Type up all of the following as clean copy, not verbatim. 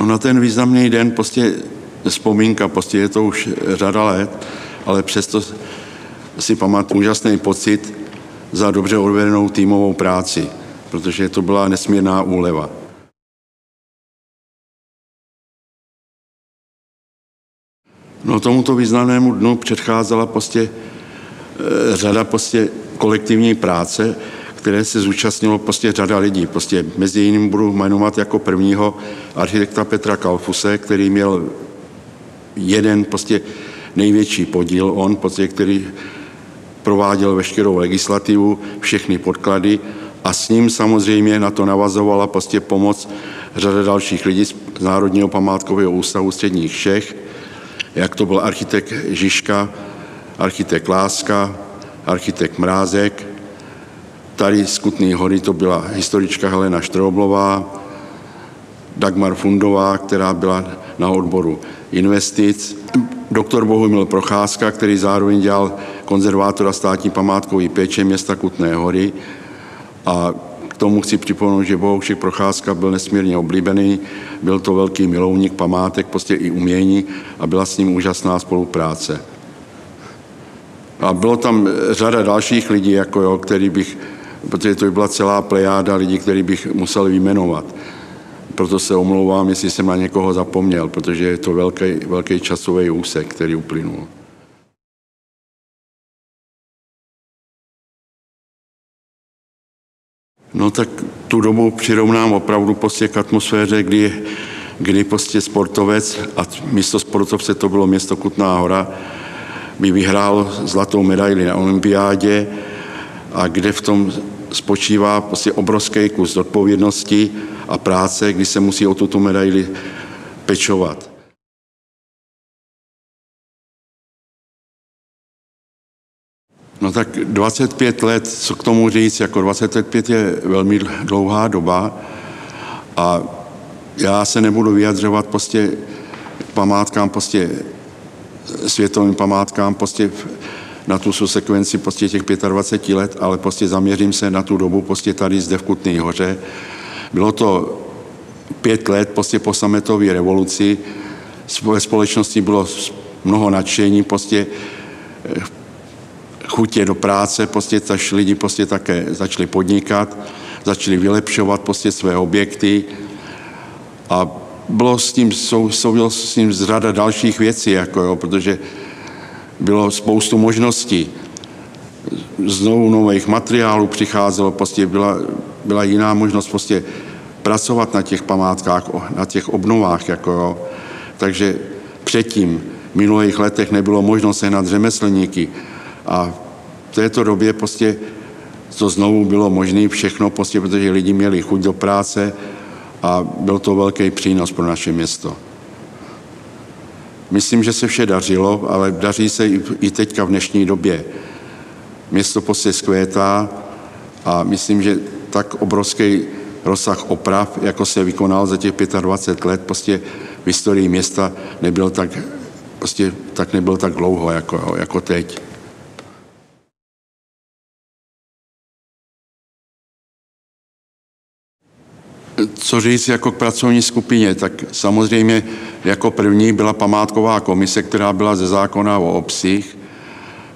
No na ten významný den prostě vzpomínka, prostě je to už řada let, ale přesto si pamatuju úžasný pocit za dobře odvedenou týmovou práci, protože to byla nesmírná úleva. No tomuto významnému dnu předcházela prostě řada prostě kolektivní práce, které se zúčastnilo prostě řada lidí. Prostě mezi jiným budu jmenovat jako prvního architekta Petra Kalfuse, který měl jeden prostě největší podíl, on prostě, který prováděl veškerou legislativu, všechny podklady a s ním samozřejmě na to navazovala prostě pomoc řada dalších lidí z Národního památkového ústavu středních Čech, jak to byl architekt Žižka, architekt Láska, architekt Mrázek. Tady z Kutné Hory to byla historička Helena Štroublová, Dagmar Fundová, která byla na odboru investic, doktor Bohumil Procházka, který zároveň dělal konzervátora státní památkové péče města Kutné Hory. A k tomu chci připomenout, že Bohušek Procházka byl nesmírně oblíbený, byl to velký milovník památek, prostě i umění a byla s ním úžasná spolupráce. A bylo tam řada dalších lidí, jako jo, který bych, protože to byla celá plejáda lidí, který bych musel vyjmenovat. Proto se omlouvám, jestli jsem na někoho zapomněl, protože je to velký časový úsek, který uplynul. No tak tu dobu přirovnám opravdu prostě k atmosféře, kdy prostě sportovec, a místo sportovce to bylo město Kutná Hora, by vyhrál zlatou medaili na olympiádě a kde v tom spočívá prostě obrovský kus odpovědnosti a práce, kdy se musí o tuto medaili pečovat. No tak 25 let, co k tomu říct, jako 25 je velmi dlouhá doba a já se nebudu vyjadřovat prostě k památkám, prostě světovým památkám, prostě na tu sekvenci prostě těch 25 let, ale prostě zaměřím se na tu dobu prostě tady zde v Kutné Hoře. Bylo to 5 let prostě po sametové revoluci, ve společnosti bylo mnoho nadšení, prostě chutě do práce, prostě lidi prostě také začali podnikat, začali vylepšovat prostě své objekty a bylo s tím, souviselo s tím řada dalších věcí, jako jo, protože bylo spoustu možností. Znovu nových materiálů přicházelo, prostě byla jiná možnost prostě pracovat na těch památkách, na těch obnovách, jako jo. Takže předtím, v minulých letech nebylo možnost sehnat řemeslníky a v této době prostě to znovu bylo možné všechno, prostě, protože lidi měli chuť do práce a byl to velký přínos pro naše město. Myslím, že se vše dařilo, ale daří se i teďka v dnešní době. Město prostě zkvétá a myslím, že tak obrovský rozsah oprav, jako se vykonal za těch 25 let, prostě v historii města nebyl tak dlouho, jako teď. Co říct jako k pracovní skupině, tak samozřejmě jako první byla památková komise, která byla ze zákona o obcích.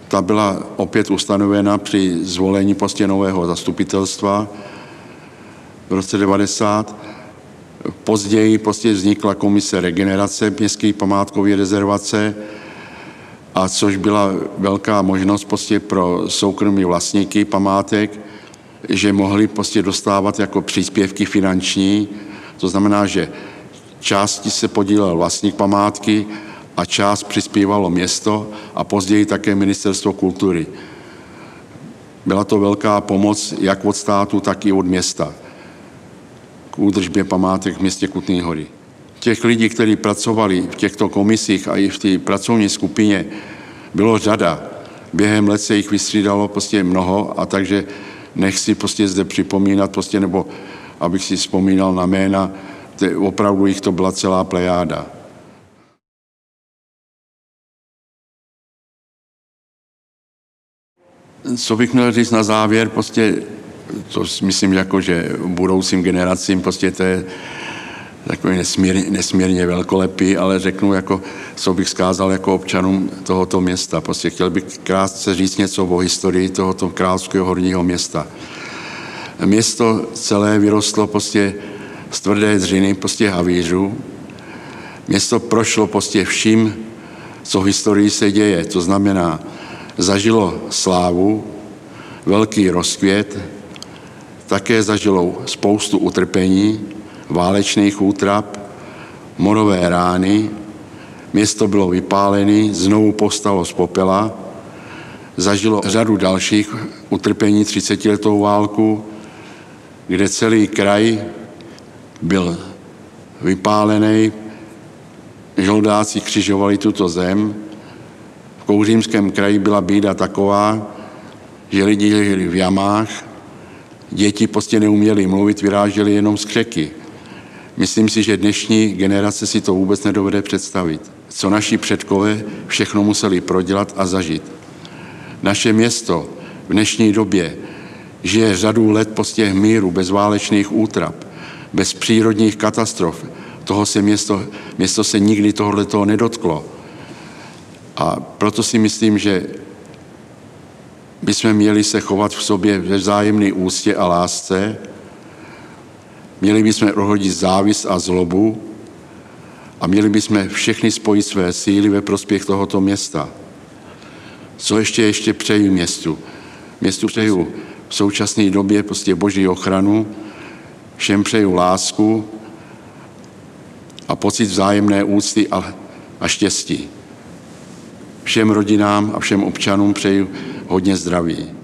Ta byla opět ustanovena při zvolení prostě nového zastupitelstva v roce 90. Později prostě vznikla komise regenerace městské památkové rezervace, a což byla velká možnost prostě pro soukromí vlastníky památek, že mohli prostě dostávat jako příspěvky finanční. To znamená, že části se podílel vlastník památky a část přispívalo město a později také Ministerstvo kultury. Byla to velká pomoc jak od státu, tak i od města k údržbě památek v městě Kutné Hory. Těch lidí, kteří pracovali v těchto komisích a i v té pracovní skupině, bylo řada. Během let se jich vystřídalo prostě mnoho, a takže nechci prostě zde připomínat, prostě, nebo abych si vzpomínal na jména, opravdu jich to byla celá plejáda. Co bych měl říct na závěr, prostě, to myslím, jako, že budoucím generacím prostě takový nesmírně velkolepý, ale řeknu, jako, co bych vzkázal jako občanům tohoto města. Prostě chtěl bych krátce říct něco o historii tohoto královského horního města. Město celé vyrostlo prostě z tvrdé dřiny, prostě havířů. Město prošlo prostě vším, co v historii se děje. To znamená, zažilo slávu, velký rozkvět, také zažilo spoustu utrpení, válečných útrap, morové rány, město bylo vypálené, znovu povstalo z popela, zažilo řadu dalších utrpení, 30letou válku, kde celý kraj byl vypálený, žoldáci křižovali tuto zem. V Kouřímském kraji byla bída taková, že lidi žili v jamách, děti prostě neuměli mluvit, vyráželi jenom z křeky. Myslím si, že dnešní generace si to vůbec nedovede představit. Co naši předkové všechno museli prodělat a zažít. Naše město v dnešní době žije řadu let prostě v míru, bez válečných útrap, bez přírodních katastrof. Toho se město se nikdy tohoto nedotklo. A proto si myslím, že bychom měli se chovat v sobě ve vzájemné úctě a lásce, měli bychom odhodit závist a zlobu a měli bychom všechny spojit své síly ve prospěch tohoto města. Co ještě přeji městu? Městu přeju v současné době prostě boží ochranu, všem přeju lásku a pocit vzájemné úcty a štěstí. Všem rodinám a všem občanům přeju hodně zdraví.